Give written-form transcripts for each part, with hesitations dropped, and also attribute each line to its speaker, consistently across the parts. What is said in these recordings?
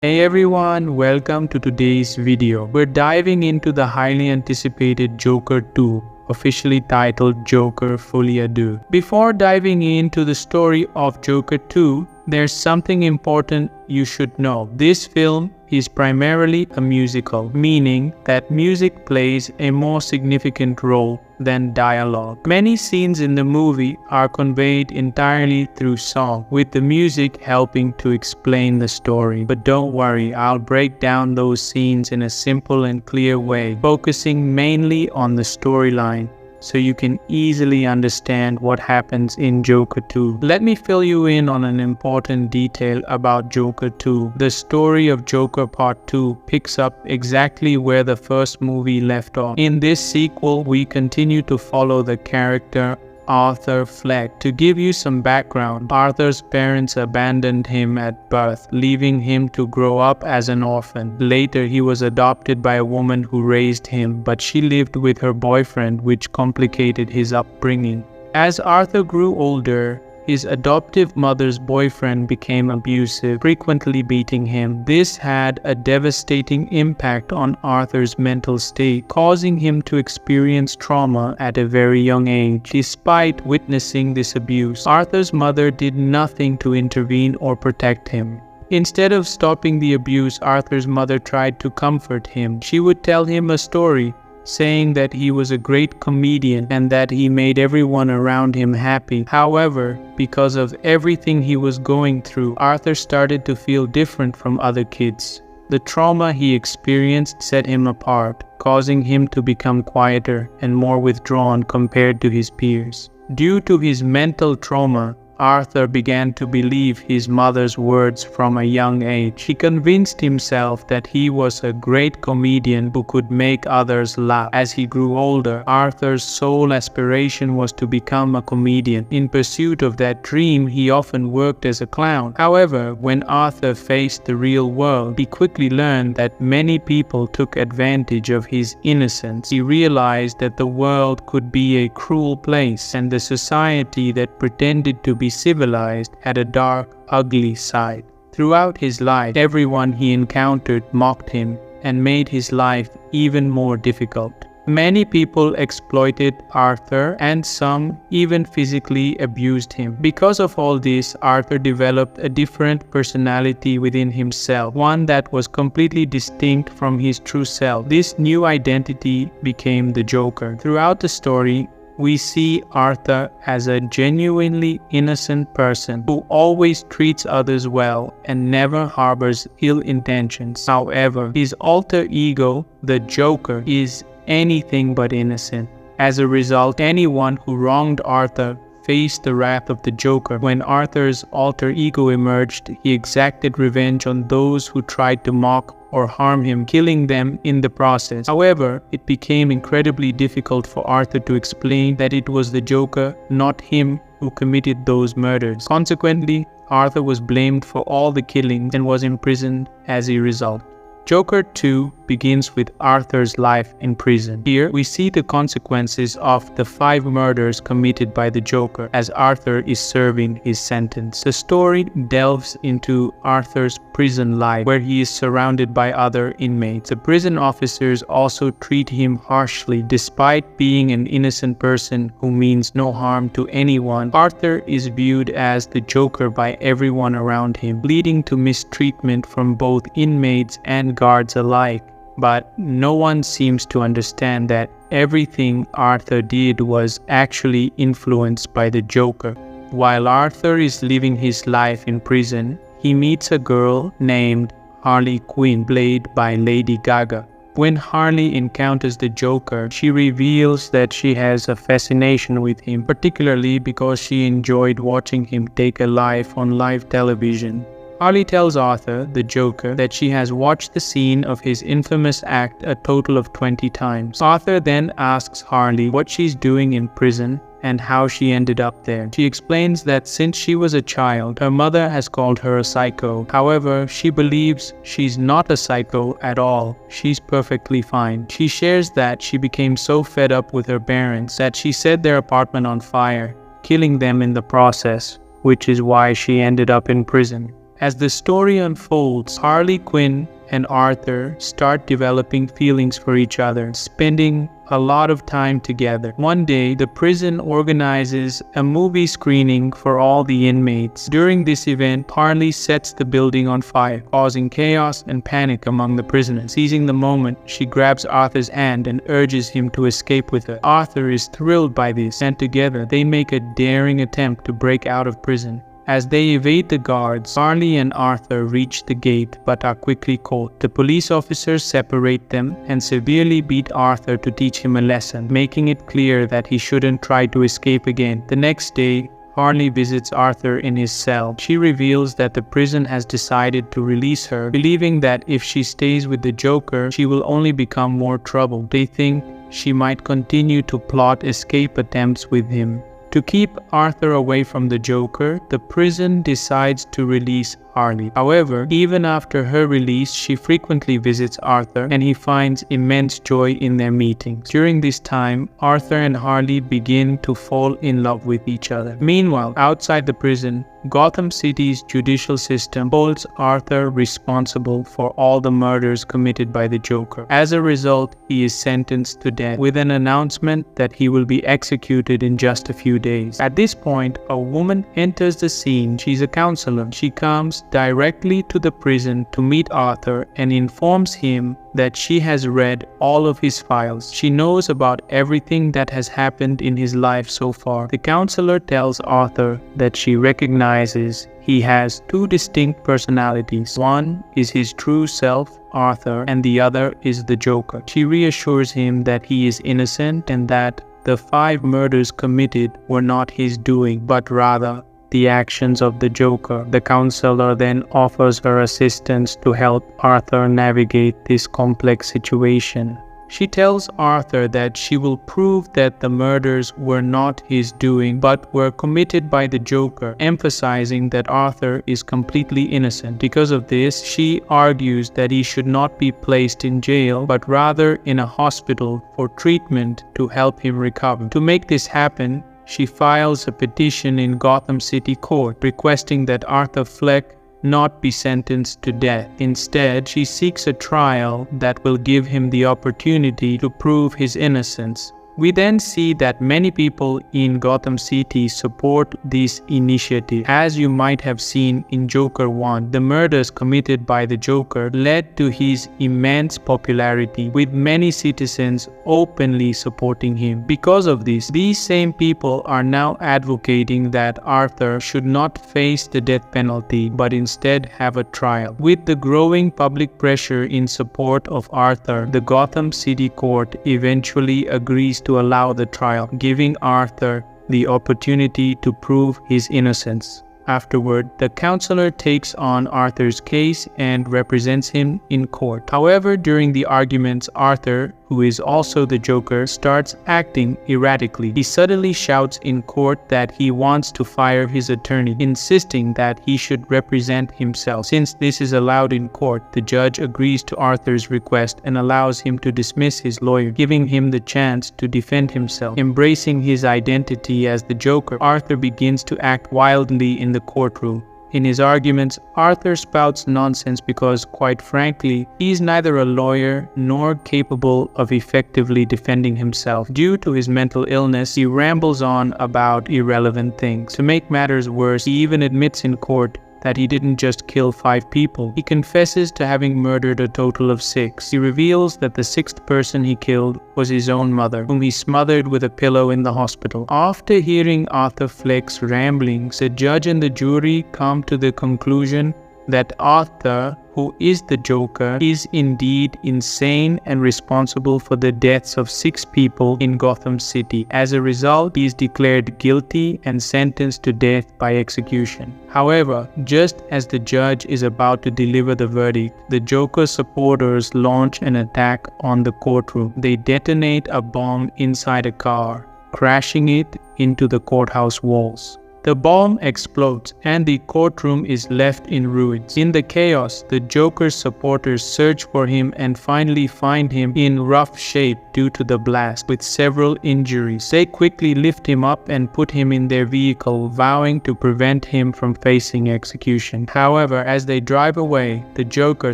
Speaker 1: Hey everyone, welcome to today's video. We're diving into the highly anticipated Joker 2, officially titled Joker Folie. Before diving into the story of Joker 2, there's something important you should know. This film is primarily a musical, meaning that music plays a more significant role than dialogue. Many scenes in the movie are conveyed entirely through song, with the music helping to explain the story. But don't worry, I'll break down those scenes in a simple and clear way, focusing mainly on the storyline, so you can easily understand what happens in Joker 2. Let me fill you in on an important detail about Joker 2. The story of Joker Part 2 picks up exactly where the first movie left off. In this sequel, we continue to follow the character Arthur Fleck. To give you some background, Arthur's parents abandoned him at birth, leaving him to grow up as an orphan. Later, he was adopted by a woman who raised him, but she lived with her boyfriend, which complicated his upbringing. As Arthur grew older, his adoptive mother's boyfriend became abusive, frequently beating him. This had a devastating impact on Arthur's mental state, causing him to experience trauma at a very young age. Despite witnessing this abuse, Arthur's mother did nothing to intervene or protect him. Instead of stopping the abuse, Arthur's mother tried to comfort him. She would tell him a story, saying that he was a great comedian and that he made everyone around him happy. However, because of everything he was going through, Arthur started to feel different from other kids. The trauma he experienced set him apart, causing him to become quieter and more withdrawn compared to his peers. Due to his mental trauma, Arthur began to believe his mother's words from a young age. He convinced himself that he was a great comedian who could make others laugh. As he grew older, Arthur's sole aspiration was to become a comedian. In pursuit of that dream, he often worked as a clown. However, when Arthur faced the real world, he quickly learned that many people took advantage of his innocence. He realized that the world could be a cruel place, and the society that pretended to be civilized had a dark, ugly side. Throughout his life, everyone he encountered mocked him and made his life even more difficult. Many people exploited Arthur, and some even physically abused him. Because of all this, Arthur developed a different personality within himself, one that was completely distinct from his true self. This new identity became the Joker. Throughout the story, we see Arthur as a genuinely innocent person who always treats others well and never harbors ill intentions. However, his alter ego, the Joker, is anything but innocent. As a result, anyone who wronged Arthur faced the wrath of the Joker. When Arthur's alter ego emerged, he exacted revenge on those who tried to mock or harm him, killing them in the process. However, it became incredibly difficult for Arthur to explain that it was the Joker, not him, who committed those murders. Consequently, Arthur was blamed for all the killings and was imprisoned as a result. Joker 2 begins with Arthur's life in prison. Here, we see the consequences of the 5 murders committed by the Joker as Arthur is serving his sentence. The story delves into Arthur's prison life, where he is surrounded by other inmates. The prison officers also treat him harshly, despite being an innocent person who means no harm to anyone. Arthur is viewed as the Joker by everyone around him, leading to mistreatment from both inmates and guards alike. But no one seems to understand that everything Arthur did was actually influenced by the Joker. While Arthur is living his life in prison, he meets a girl named Harley Quinn, played by Lady Gaga. When Harley encounters the Joker, she reveals that she has a fascination with him, particularly because she enjoyed watching him take a life on live television. Harley tells Arthur, the Joker, that she has watched the scene of his infamous act a total of 20 times. Arthur then asks Harley what she's doing in prison and how she ended up there. She explains that since she was a child, her mother has called her a psycho. However, she believes she's not a psycho at all. She's perfectly fine. She shares that she became so fed up with her parents that she set their apartment on fire, killing them in the process, which is why she ended up in prison. As the story unfolds, Harley Quinn and Arthur start developing feelings for each other, spending a lot of time together. One day, the prison organizes a movie screening for all the inmates. During this event, Harley sets the building on fire, causing chaos and panic among the prisoners. Seizing the moment, she grabs Arthur's hand and urges him to escape with her. Arthur is thrilled by this, and together they make a daring attempt to break out of prison. As they evade the guards, Harley and Arthur reach the gate but are quickly caught. The police officers separate them and severely beat Arthur to teach him a lesson, making it clear that he shouldn't try to escape again. The next day, Harley visits Arthur in his cell. She reveals that the prison has decided to release her, believing that if she stays with the Joker, she will only become more trouble. They think she might continue to plot escape attempts with him. To keep Arthur away from the Joker, the prison decides to release Harley. However, even after her release, she frequently visits Arthur and he finds immense joy in their meetings. During this time, Arthur and Harley begin to fall in love with each other. Meanwhile, outside the prison, Gotham City's judicial system holds Arthur responsible for all the murders committed by the Joker. As a result, he is sentenced to death, with an announcement that he will be executed in just a few days. At this point, a woman enters the scene. She's a counselor. She comes directly to the prison to meet Arthur and informs him that she has read all of his files. She knows about everything that has happened in his life so far. The counselor tells Arthur that she recognizes he has two distinct personalities. One is his true self, Arthur, and the other is the Joker. She reassures him that he is innocent and that the 5 murders committed were not his doing, but rather the actions of the Joker. The counselor then offers her assistance to help Arthur navigate this complex situation. She tells Arthur that she will prove that the murders were not his doing but were committed by the Joker, emphasizing that Arthur is completely innocent. Because of this, she argues that he should not be placed in jail but rather in a hospital for treatment to help him recover. To make this happen, she files a petition in Gotham City court requesting that Arthur Fleck not be sentenced to death. Instead, she seeks a trial that will give him the opportunity to prove his innocence. We then see that many people in Gotham City support this initiative. As you might have seen in Joker 1, the murders committed by the Joker led to his immense popularity, with many citizens openly supporting him. Because of this, these same people are now advocating that Arthur should not face the death penalty, but instead have a trial. With the growing public pressure in support of Arthur, the Gotham City court eventually agrees to allow the trial, giving Arthur the opportunity to prove his innocence. Afterward, the counselor takes on Arthur's case and represents him in court. However, during the arguments, Arthur, who is also the Joker, starts acting erratically. He suddenly shouts in court that he wants to fire his attorney, insisting that he should represent himself. Since this is allowed in court, the judge agrees to Arthur's request and allows him to dismiss his lawyer, giving him the chance to defend himself. Embracing his identity as the Joker, Arthur begins to act wildly in the courtroom. In his arguments, Arthur spouts nonsense because, quite frankly, he is neither a lawyer nor capable of effectively defending himself. Due to his mental illness, he rambles on about irrelevant things. To make matters worse, he even admits in court that he didn't just kill 5 people. He confesses to having murdered a total of 6. He reveals that the 6th person he killed was his own mother, whom he smothered with a pillow in the hospital. After hearing Arthur Fleck's ramblings, the judge and the jury come to the conclusion that Arthur, who is the Joker, is indeed insane and responsible for the deaths of 6 people in Gotham City. As a result, he is declared guilty and sentenced to death by execution. However, just as the judge is about to deliver the verdict, the Joker supporters launch an attack on the courtroom. They detonate a bomb inside a car, crashing it into the courthouse walls. The bomb explodes and the courtroom is left in ruins. In the chaos, the Joker's supporters search for him and finally find him in rough shape due to the blast, with several injuries. They quickly lift him up and put him in their vehicle, vowing to prevent him from facing execution. However, as they drive away, the Joker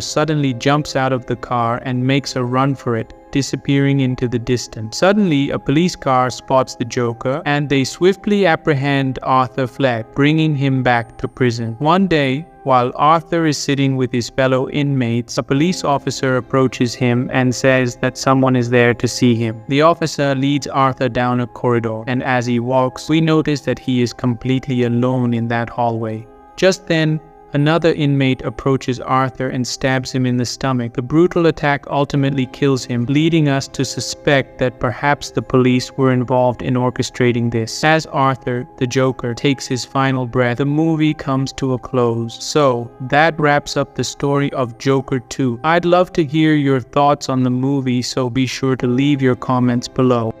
Speaker 1: suddenly jumps out of the car and makes a run for it, disappearing into the distance. Suddenly, a police car spots the Joker and they swiftly apprehend Arthur Fleck, bringing him back to prison. One day, while Arthur is sitting with his fellow inmates, a police officer approaches him and says that someone is there to see him. The officer leads Arthur down a corridor, and as he walks, we notice that he is completely alone in that hallway. Just then, another inmate approaches Arthur and stabs him in the stomach. The brutal attack ultimately kills him, leading us to suspect that perhaps the police were involved in orchestrating this. As Arthur, the Joker, takes his final breath, the movie comes to a close. So, that wraps up the story of Joker 2. I'd love to hear your thoughts on the movie, so be sure to leave your comments below.